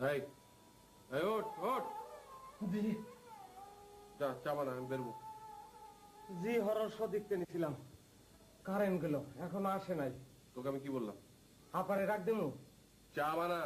এই এই ওঠ ওঠ জি যা চা বানা আমি বেরবো জি হরর শো দেখতে নিছিলাম কারেন্ট গেল এখনো আসে নাই তোকে আমি কি বললাম আপারে রাখ দেবো চা বানা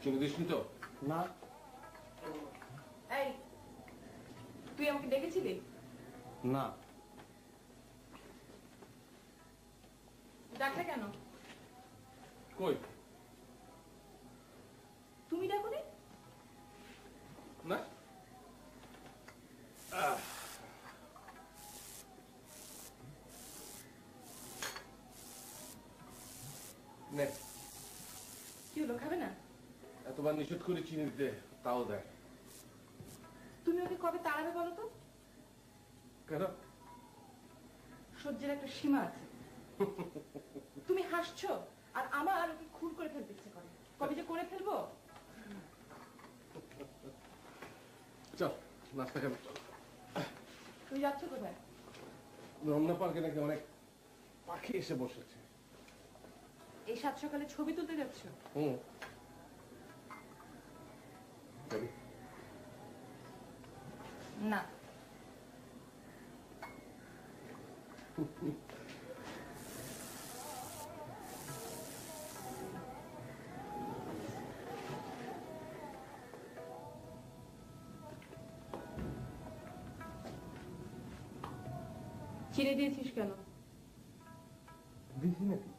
চিনি দিসনি তো না এই তুই আমাকে ডেকেছিলি না ডাকলে কেন কই তুমি ডাকোনি না নে কি হলো খাবে না এতবার নিষেধ করে চিনি দিতে তাও দেয় তুমি ওকে কবে তাড়াবে বলো তো কেন সহ্যের একটা সীমা আছে তুমি হাসছো আর আমার ওকে খুন করে ফেলতে ইচ্ছে করে। কবে যে করে ফেলবো। চল নাস্তা খাবি চল। তুই যাচ্ছ কোথায়? রমনা পার্কে নাকি অনেক পাখি এসে বসেছে। এই সাত সকালে ছবি তুলতে যাচ্ছ? হুম যাবি? না। চিনে দিয়েছিস কেন? দিছি নাকি?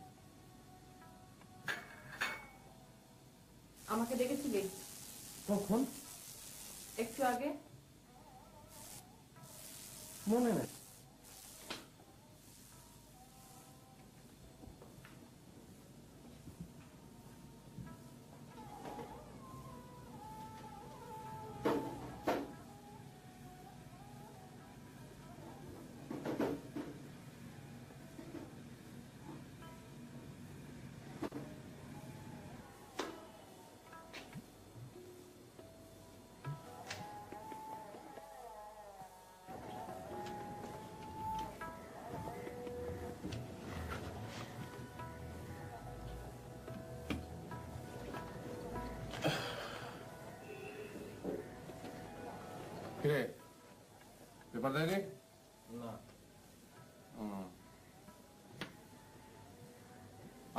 আমাকে দেখেছিলি কখন? একটু আগে। মনে নাই। কিরে পেপার দেয়নি? না, হুম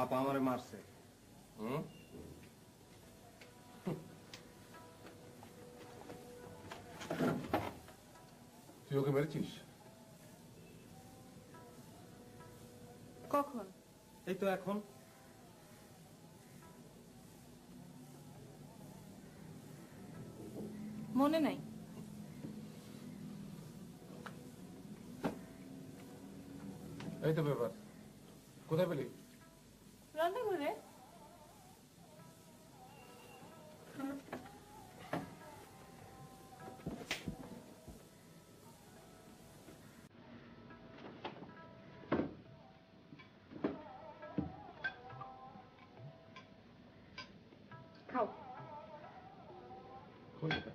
আপা আমারে মারছে। হুম তুই ওকে মেরেছিস? কখন? এই তো এখন। মনে নাই। এই তো পেপার, কোথায় পেলি? রান্নাঘরে। খাও। খোল এটা।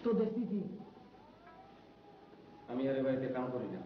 তোদের দিদি, আমি আর এ বাড়িতে কাম করি না।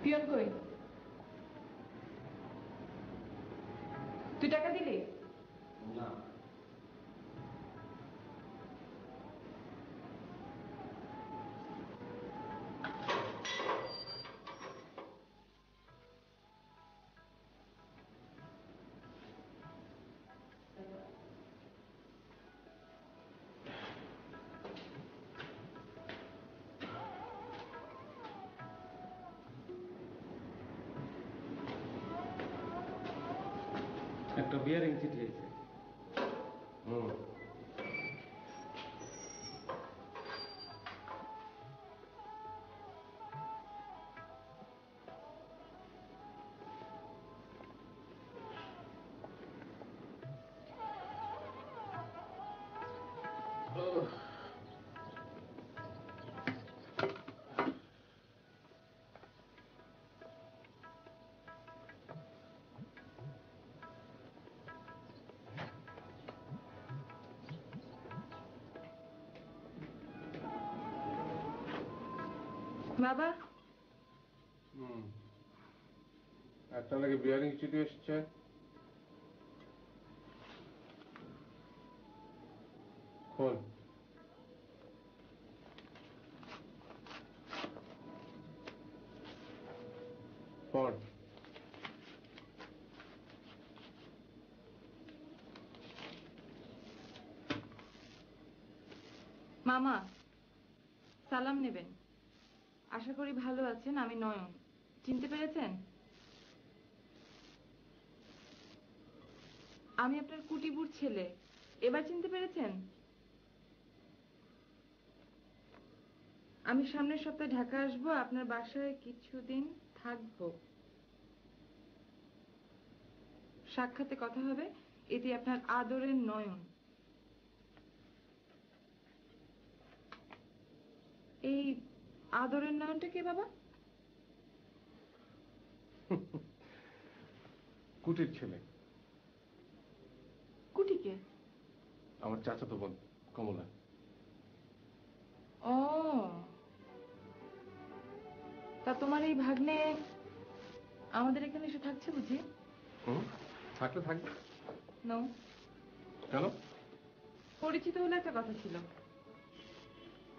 পিয়ন কই? তুই টাকা দিলি? না, একটা বিয়ারিং চিঠি আছে। হুম বাবা একটা নাকি বিয়ারিং চিঠি এসছে। খোল। পড়। মামা সালাম নেবেন। আশা করি ভালো আছেন। আমি নয়ন। চিনতে পেরেছেন? আমি আপনার কুটিবুর ছেলে। এবার চিনতে পেরেছেন? আমি সামনের সপ্তাহে ঢাকা আসবো, আপনার বাসায় কিছুদিন থাকবো। সাক্ষাতে কথা হবে। এটি আপনার আদরের নয়ন। এই আদরের নয়নটা কে বাবা? কুটির ছেলে। কুটিকে? আমার চাচাতো বোন কমলা। ও, তা তোমার এই ভাগ্নে আমাদের এখানে এসে থাকছে বুঝি? থাকলে থাকবে। নো। কেন? পরিচিত হলে একটা কথা ছিল।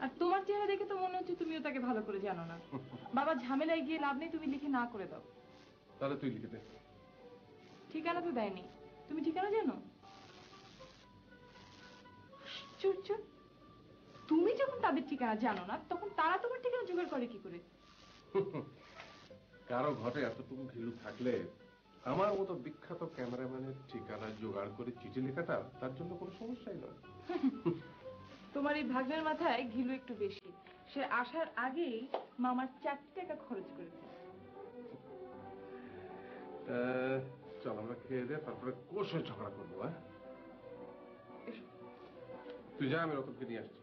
আর তোমার চেহারা দেখে তো মনে হচ্ছে তুমিও তাকে ভালো করে জানো না। বাবা, ঝামেলায় গিয়ে লাভ নেই, তুমি লিখে না করে দাও। তাহলে তুই লিখে দে। ঠিকানা তো দেয়নি। তুমি ঠিকানা জানো? আশ্চর্য, তুমি যখন তাদের ঠিকানা জানো না, তখন তারা তোমার ঠিকানা জোগাড় করে কি করে? কারো ঘরে এতটুকু ঘিলু থাকলে আমার মতো বিখ্যাত ক্যামেরাম্যানের ঠিকানা জোগাড় করে চিঠি লেখাটা তার জন্য কোনো সমস্যাই নয়। তোমার এই ভাগ্নের মাথায় ঘিলু একটু বেশি। সে আসার আগেই মামার 4 টাকা খরচ করেছে। চল আমরা খেয়ে দে, তারপরে কোষে ঝগড়া করবো। হ্যাঁ, তুই যা, আমি রতনকে নিয়ে আসছি।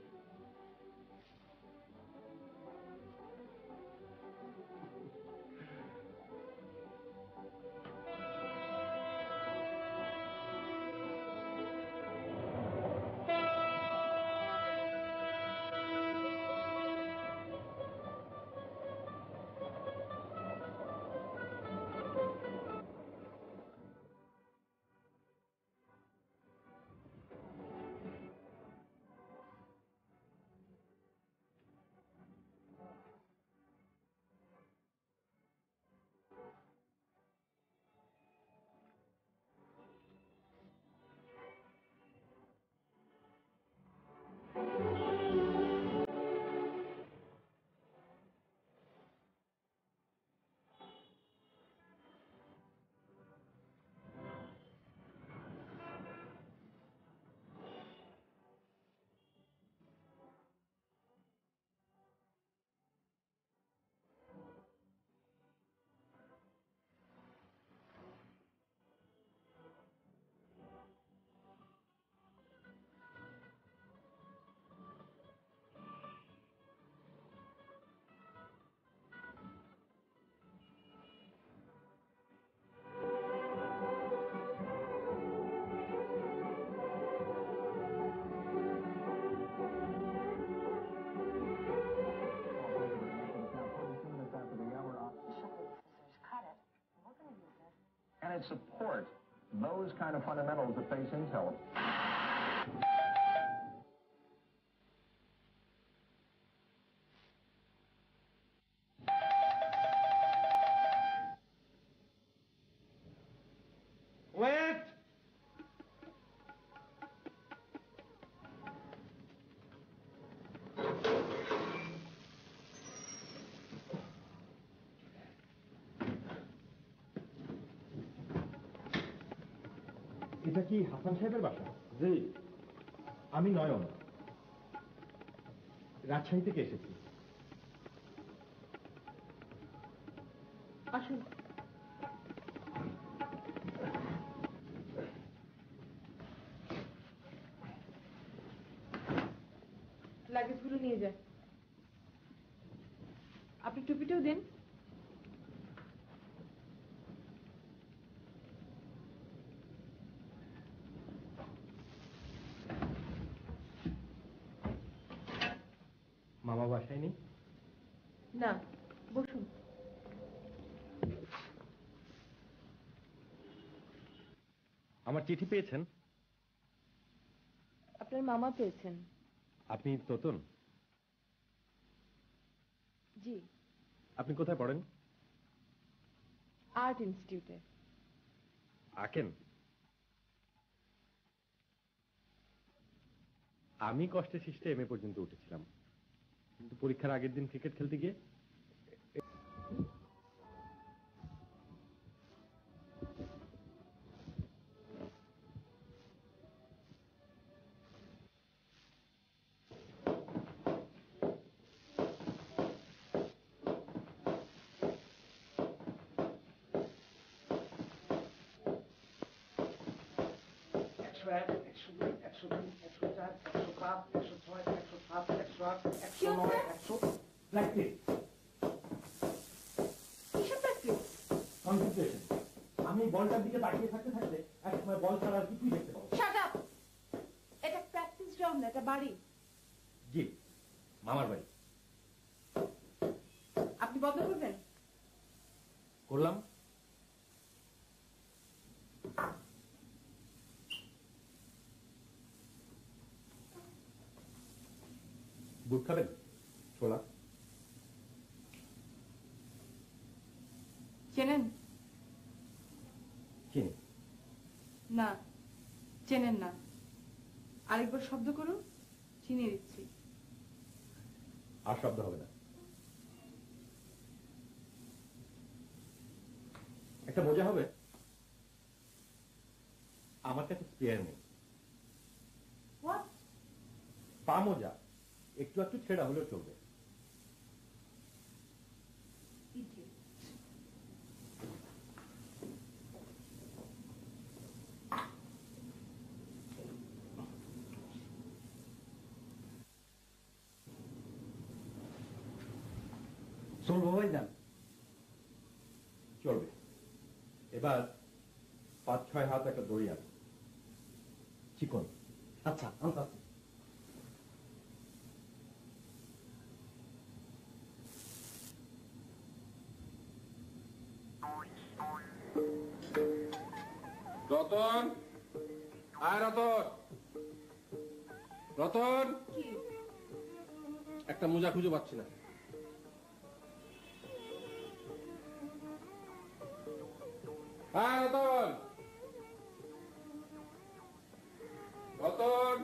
And it supports those kind of fundamentals that face Intel. Wait! এটা কি হাসান সাহেবের বাসা? জি। আমি নয়ন, রাজশাহী থেকে এসেছি। আসুন। লাগেজগুলো নিয়ে যান। আপনি টুপিটাও দিন। মামা বাসায় নেই? না, বসুন। আমার চিঠি পেয়েছেন? আপনার মামা পেয়েছেন। আপনি তোতন? জি, আপনি কোথায় পড়েন? আর্ট ইনস্টিটিউটে। আঁকেন? আমি কষ্টে সৃষ্টে এমএ পর্যন্ত উঠেছিলাম, কিন্তু পরীক্ষার আগের দিন ক্রিকেট খেলতে গিয়ে আমি বলটার দিকে তাকিয়ে থাকতে থাকতে একসময় বল ছাড়ার কিছুই দেখতে পাবো। Shut up! এটা প্র্যাকটিস গ্রাউন্ড না, এটা বাড়ি। জি, মামার বাড়ি। আপনি বন্ধ করবেন? করলাম। বুট খাবেন? ছোলা? চেনেন? চিনি। না, চেনেন না। আরেকবার শব্দ করুন, চিনিয়ে দিচ্ছি। আর শব্দ হবে না। একটা মজা হবে, আমার কাছে স্পেয়ার নেই। What? পা মোজা একটু একটু ছেঁড়া হলেও চলবে। Idiot. চলবো ভাইজান? চলবে। এবার 5-6 হাত একটা দড়ি আন, চিকন। আচ্ছা, আনতাছি। রতন, আয় রতন, রতন, কি? একটা মোজা খুঁজে পাচ্ছি না। হ্যাঁ রতন, রতন,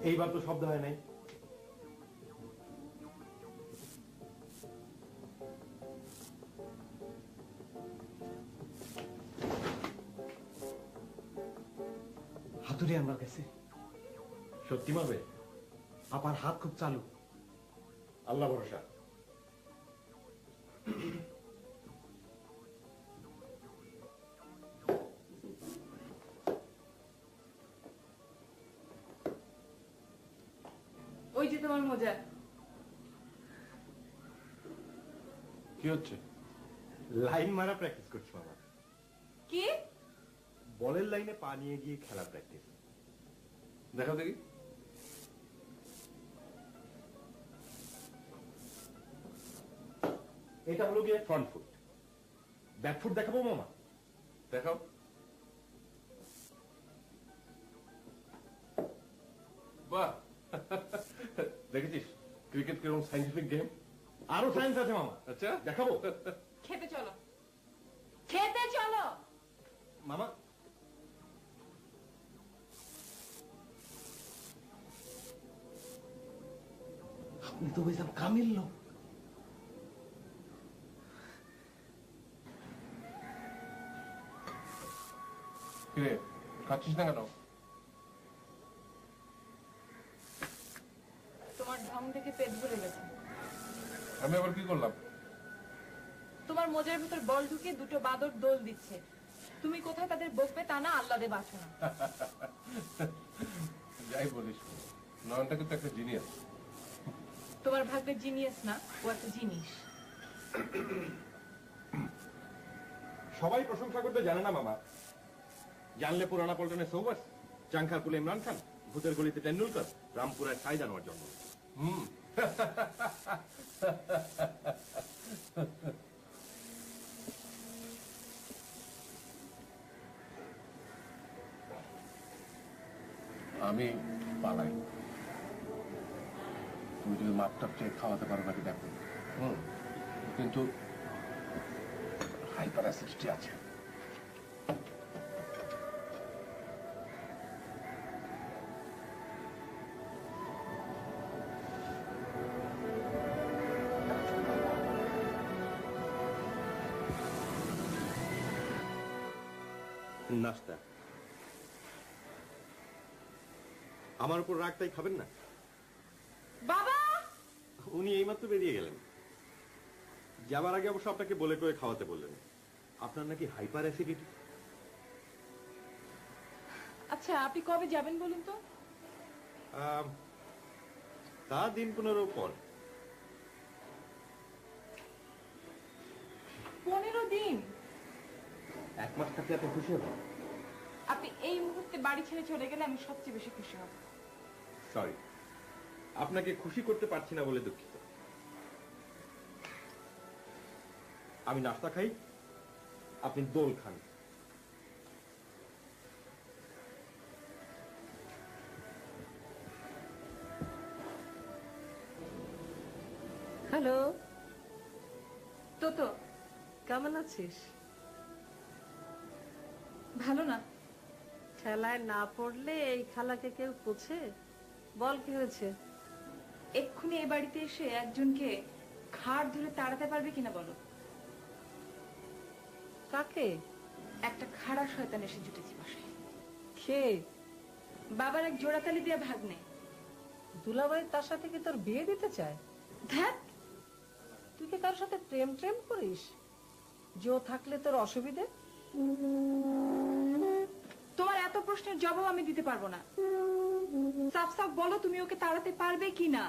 এইবার তো শব্দ হয় নাই। হাতুড়ি আমার কাছে। সত্যি মারবে? আপার হাত খুব চালু। আল্লাহ ভরসা। ওই যে তোমার মোজা। কি হচ্ছে? লাইন মারা প্র্যাকটিস করছি মামা। কি? বলের লাইনে পা নিয়ে গিয়ে খেলা প্র্যাকটিস। দেখা দেখি। এটা হলো গিয়ে ফ্রন্ট ফুট। ব্যাক ফুট দেখাবো মামা? দেখাও। বাহ, দেখেছিস ক্রিকেট কিরকম সাইন্টিফিক গেম? আরো সায়েন্স আছে মামা। আচ্ছা, দেখাবো? খেতে চলো, খেতে চলো। মামা আপনি তো ভাইজান কামিল লোক। কিরে খাচ্ছিস না কেন? তোমার ঢং থেকে পেট ভরে গেছে। আমি আবার কি করলাম? তোমার মোজার ভিতর বল ঢুকে দুটো বাদর দোল দিচ্ছে। তুমি কোথায় তাদের বকবে তা না, আল্লাহ দে বাঁচো না। যাই বলিস, নয়নটা কিন্তু একটা জিনিয়াস। তোমার ভাগ্যে জিনিয়াস না, ও একটা জিনিস। সবাই প্রশংসা করতে জানে না মামা। জানলে পুরানা পল্টনে সৌবাস, চাংখারপুলে ইমরান খান, ভূতের গলিতে টেন্ডুলকার, রামপুরায় ছাই জানোয়ার জন্ম। আমি পালাই। তুমি যদি মাপটাপ চেয়ে খাওয়াতে পারো নাকি দেখো। কিন্তু হাইপার অ্যাসিডিটি আছে। নাস্তা। আমার উপর রাগ তাই খাবেন না? বাবা, উনি এইমাত্র বেরিয়ে গেলেন। যাবার আগে অবশ্য আপনাকে বলে করে খাওয়াতে বললেন। আপনার নাকি হাইপার অ্যাসিডিটি। আচ্ছা আপনি কবে যাবেন বলুন তো? তা দিন 15 পর। 15 দিন? 1 মাস থাকলে আপনি খুশি হবেন? আপনি এই মুহূর্তে বাড়ি ছেড়ে চলে গেলে আমি সবচেয়ে বেশি খুশি হব। সরি, আপনাকে খুশি করতে পারছি না বলে দুঃখিত। আমি নাস্তা খাই, আপনি দোল খান। হ্যালো, তো কেমন আছিস? ভালো না। ঠেলায় না পড়লে এই খালাকে কেউ পোছে? বল কি হয়েছে? এক্ষুনি এই বাড়িতে এসে একজনকে ঘাড় ধরে তাড়াতে পারবে কিনা বলো? কাকে? একটা খাড়া শয়তান এসে জুটেছে বাসায়। কে? বাবার এক জোড়াতালি দিয়ে ভাগ্নে। দুলাভাই তার সাথে কি তোর বিয়ে দিতে চায়? ধ্যাত, তুই কি তার সাথে প্রেম প্রেম করিস? জো থাকলে তোর অসুবিধে? তোমার এত প্রশ্নের জবাব আমি দিতে পারবো না। সাফ সাফ বলো তুমি ওকে তাড়াতে পারবে কিনা?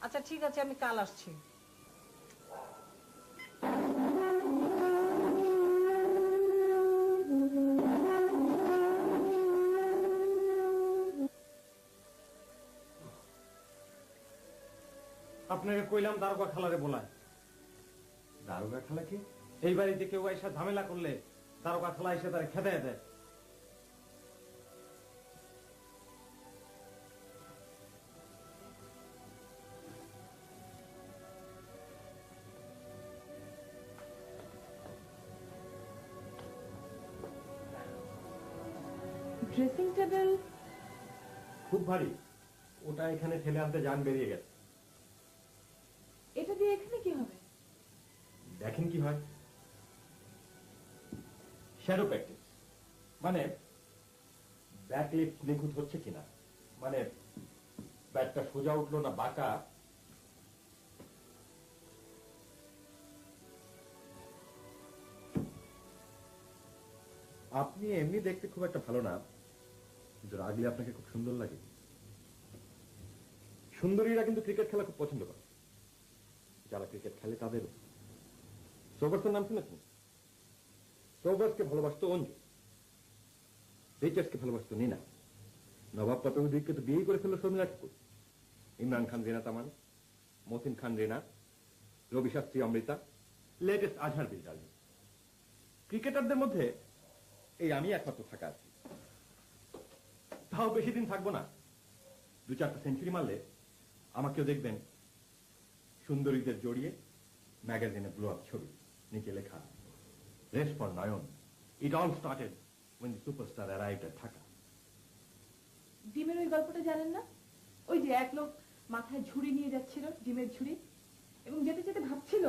আচ্ছা ঠিক আছে, আমি কাল আসছি। আপনাকে কইলাম দারোগা খালারে বলায়। দারোগা খালাকে? এই বাড়িতে কেউ এসে ঝামেলা করলে দারোগা খালা এসে তারা খেতে দেয়। ড্রেসিং টেবিল খুব ভারী, ওটা এখানে ঠেলে আনতে যান বেরিয়ে গেছে। এটা দিয়ে এখানে কি হবে? দেখেন কি হয়। শ্যাডো প্র্যাকটিস, মানে ব্যাক লিফট নিখুঁত হচ্ছে কিনা, মানে ব্যাটটা সোজা উঠলো না বাঁকা। আপনি এমনি দেখতে খুব একটা ভালো না, কিন্তু রাগলে আপনাকে খুব সুন্দর লাগে। সুন্দরীরা কিন্তু ক্রিকেট খেলা খুব পছন্দ করে। যারা ক্রিকেট খেলে তাদেরও। সোবার্সের নাম শুনেছেন? সোবার্সকে ভালোবাসতো অঞ্জু, রিচার্ডসকে ভালোবাসতো নীনা, নবাব পতঙ্গদিককে তো বিয়েই করে ফেললো শর্মিলা ঠাকুর, ইমরান খান রিনা তামান, মতিন খান রিনা, রবি শাস্ত্রী অমৃতা, লেটেস্ট আজহার বিলডালি। ক্রিকেটারদের মধ্যে এই আমি একমাত্র থাকা আছি। তাও বেশি দিন থাকবো না। 2-4টা সেঞ্চুরি মারলে আমাকেও দেখবেন সুন্দরীদের জড়িয়ে ম্যাগাজিনে ব্লো আপ ছবি, নিচে লেখা race for Nayan, it all started when the superstar arrived at Dhaka. ডিমের ওই গল্পটা জানেন না? ওই যে এক লোক মাথায় ঝুড়ি নিয়ে যাচ্ছিল, ডিমের ঝুড়ি, এবং যেতে যেতে ভাবছিল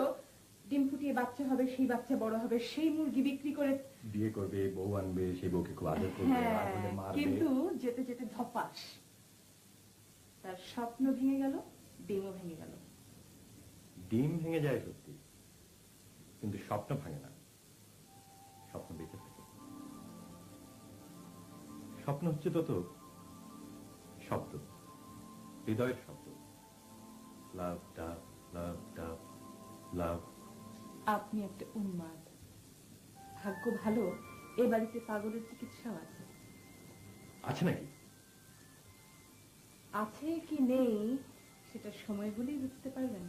ডিম ফুটিয়ে বাচ্চা হবে, সেই বাচ্চা বড় হবে, সেই মুরগি বিক্রি করে বিয়ে করবে, বউ আনবে, সেই বউকে খুব আদর করবে, আর হলে মারবে। কিন্তু যেতে যেতে ধপাস তার স্বপ্ন ভেঙে গেল, ডিমও ভেঙে গেল। ডিম ভেঙে যায় সত্যি, কিন্তু স্বপ্ন ভাঙে না, স্বপ্ন বেঁচে থাকে। স্বপ্ন হচ্ছে তো শব্দ, হৃদয়ের শব্দ, লাভ ডাব, লাভ ডাব, লাভ। আপনি একটা উন্মাদ। ভাগ্য ভালো এ বাড়িতে পাগলের চিকিৎসাও আছে। আছে নাকি? আছে কি নেই সেটা সময় বলেই বুঝতে পারবেন।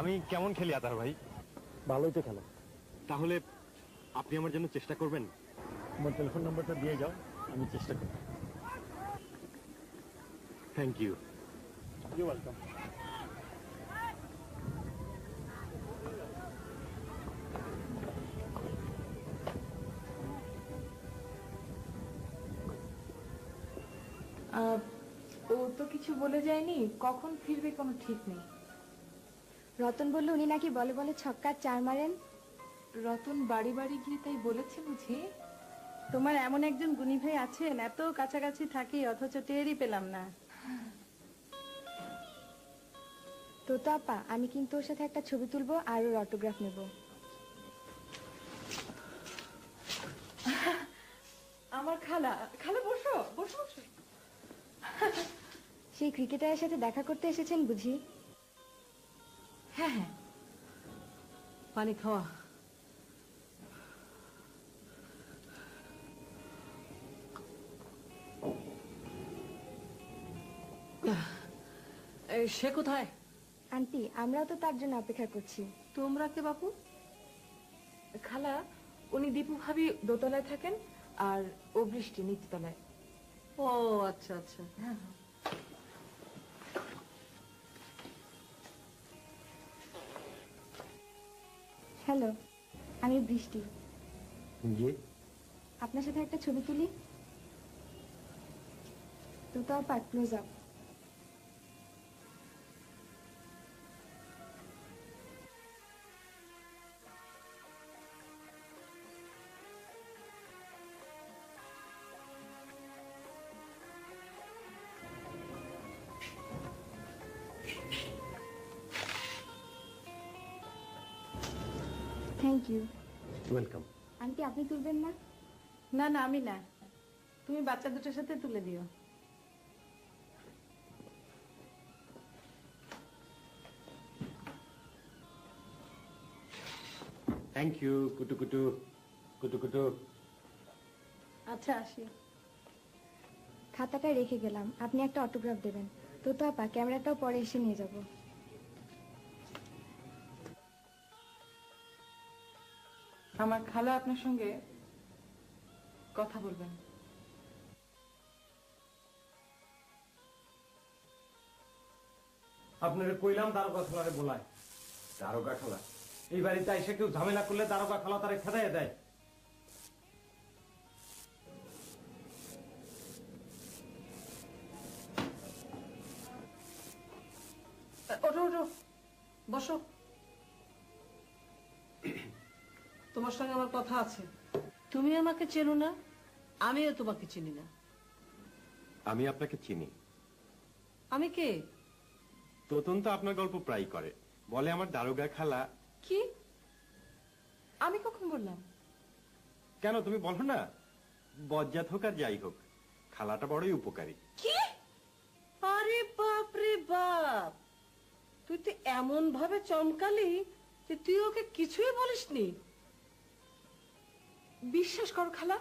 আমি কেমন খেলি আতার ভাই? ভালোই তো খেলো। তাহলে আপনি আমার জন্য চেষ্টা করবেন? তোমার টেলিফোন নাম্বারটা দিয়ে যাও, আমি চেষ্টা করব। Thank you. You welcome. ও তো কিছু বলে যায়নি, কখন ফিরবে কোনো ঠিক নেই। রতন বলল উনি নাকি বলে বলে ছক্কার 4 মারেন। রতন বাড়ি বাড়ি গিয়ে তাই বলেছে বুঝি? তোমার এমন একজন গুণী ভাই আছেন, এত কাছাকাছি থাকি অথচ টেরই পেলাম না। তো আপা, আমি কিন্তু ওর সাথে একটা ছবি তুলবো আর ওর অটোগ্রাফ নেব। আমার খালা, খালা বসো বসো বসো। সেই ক্রিকেটারের সাথে দেখা করতে এসেছেন বুঝি? হ্যাঁ হ্যাঁ, পানি খাওয়া। সে কোথায়? আন্টি, আমরাও তো তার জন্য অপেক্ষা করছি। তোমরা কে বাপু? খালা, উনি দীপু ভাবি দোতলায় থাকেন আর ও বৃষ্টি নিচতলায়। ও আচ্ছা আচ্ছা। হ্যালো, আমি বৃষ্টি। জি। আপনার সাথে একটা ছবি তুলি? তো আপা, close up. Thank you. Welcome. Aunty, আপনি তুলবেন না? না না, আমি না, তুমি বাচ্চা দুটোর সাথে তুলে দিও। Thank you. কুটু কুটু কুটু কুটু। আচ্ছা, আসি। খাতাটা রেখে গেলাম, আপনি একটা অটোগ্রাফ দেবেন। তো আপা, ক্যামেরাটাও পরে এসে নিয়ে যাব। আমার খালা আপনার সঙ্গে কথা বলবেন। আপনারে কইলাম দারোগা খালারে বলায়। দারোগা খালা? এই বাড়িতে এসে কেউ ঝামেলা করলে দারোগা খালা তারে খেদাইয়া দেয়। ওঠো ওঠো, বসো। তোমার সঙ্গে আমার কথা আছে। তুমি আমাকে চেনো না, আমিও তোমাকে চিনি না। আমি আপনাকে চিনি। আমি কে? তোতন তো আপনার গল্প প্রায় করে, বলে আমার দারোগা খালা। কি? আমি কখন বললাম? কেন তুমি বলো না? বজ্জাত হোক আর যাই হোক, খালাটা বড়ই উপকারী। কি? আরে বাপ রে বাপ, তুই তো এমন ভাবে চমকালি যে তুই ওকে কিছুই বলিসনি। বিশ্বাস করো খালা,